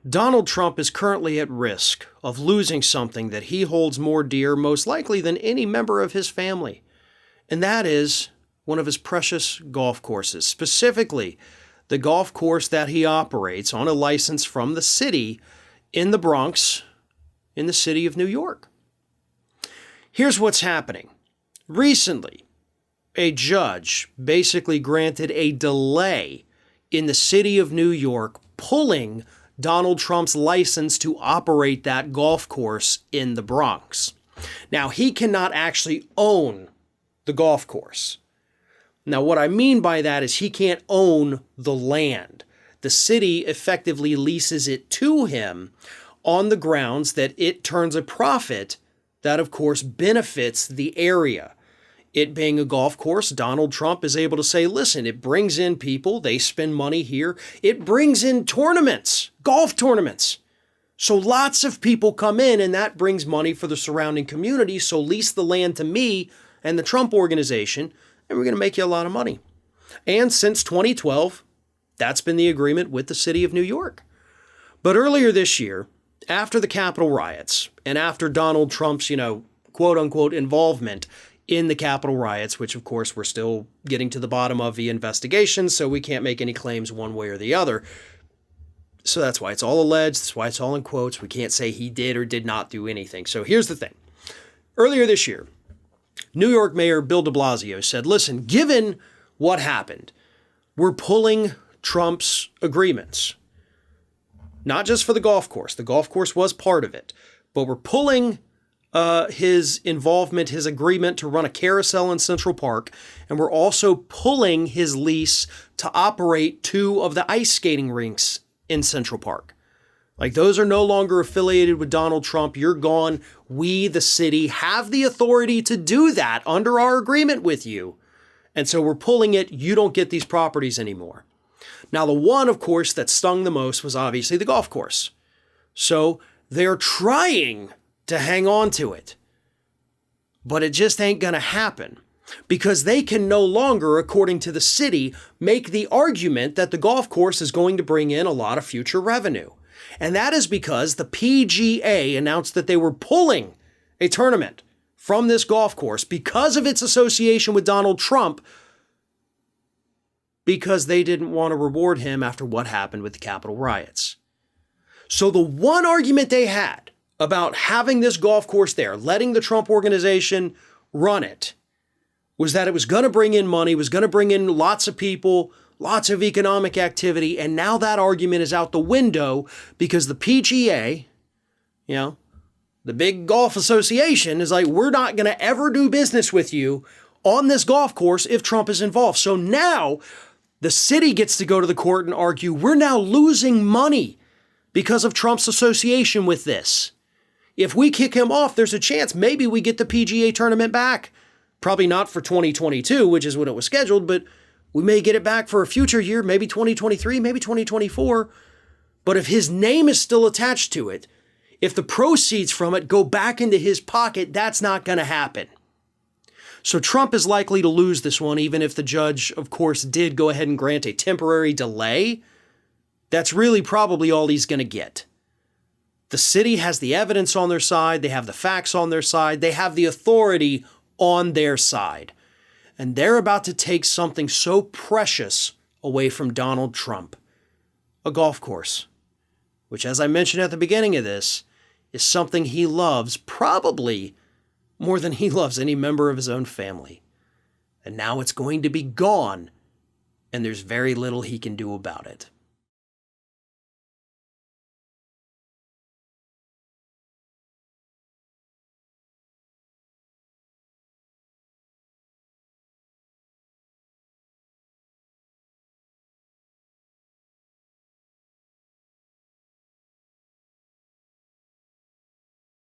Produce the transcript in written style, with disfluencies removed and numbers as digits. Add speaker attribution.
Speaker 1: Donald Trump is currently at risk of losing something that he holds more dear, most likely, than any member of his family. And that is one of his precious golf courses, specifically the golf course that he operates on a license from the city in the Bronx, in the city of New York. Here's what's happening. Recently, a judge basically granted a delay in the city of New York, pulling Donald Trump's license to operate that golf course in the Bronx. Now, he cannot actually own the golf course. Now, what I mean by that is he can't own the land. The city effectively leases it to him on the grounds that it turns a profit that, of course, benefits the area. It being a golf course, Donald Trump is able to say, listen, it brings in people, they spend money here. It brings in tournaments, golf tournaments. So lots of people come in, and that brings money for the surrounding community. So lease the land to me and the Trump organization, and we're going to make you a lot of money. And since 2012, that's been the agreement with the city of New York. But earlier this year, after the Capitol riots, and after Donald Trump's, quote unquote, involvement in the Capitol riots, which of course we're still getting to the bottom of the investigation, so we can't make any claims one way or the other. So that's why it's all alleged. That's why it's all in quotes. We can't say he did or did not do anything. So here's the thing. Earlier this year, New York Mayor Bill de Blasio said, listen, given what happened, we're pulling Trump's agreements. Not just for the golf course. The golf course was part of it. But we're pulling his involvement, his agreement to run a carousel in Central Park. And we're also pulling his lease to operate 2 of the ice skating rinks in Central Park. Like, those are no longer affiliated with Donald Trump. You're gone. We, the city, have the authority to do that under our agreement with you. And so we're pulling it. You don't get these properties anymore. Now, the one, of course, that stung the most was obviously the golf course. So they're trying to hang on to it. But it just ain't going to happen, because they can no longer, according to the city, make the argument that the golf course is going to bring in a lot of future revenue. And that is because the PGA announced that they were pulling a tournament from this golf course because of its association with Donald Trump, because they didn't want to reward him after what happened with the Capitol riots. So the one argument they had about having this golf course there, letting the Trump organization run it, was that it was going to bring in money, was going to bring in lots of people, lots of economic activity. And now that argument is out the window because the PGA, the big golf association, is like, we're not going to ever do business with you on this golf course if Trump is involved. So now the city gets to go to the court and argue, we're now losing money because of Trump's association with this. If we kick him off, there's a chance maybe we get the PGA tournament back. Probably not for 2022, which is when it was scheduled, but we may get it back for a future year, maybe 2023, maybe 2024. But if his name is still attached to it, if the proceeds from it go back into his pocket, that's not going to happen. So Trump is likely to lose this one, even if the judge, of course, did go ahead and grant a temporary delay. That's really probably all he's going to get. The city has the evidence on their side. They have the facts on their side. They have the authority on their side. And they're about to take something so precious away from Donald Trump. A golf course, which, as I mentioned at the beginning of this, is something he loves probably more than he loves any member of his own family. And now it's going to be gone, and there's very little he can do about it.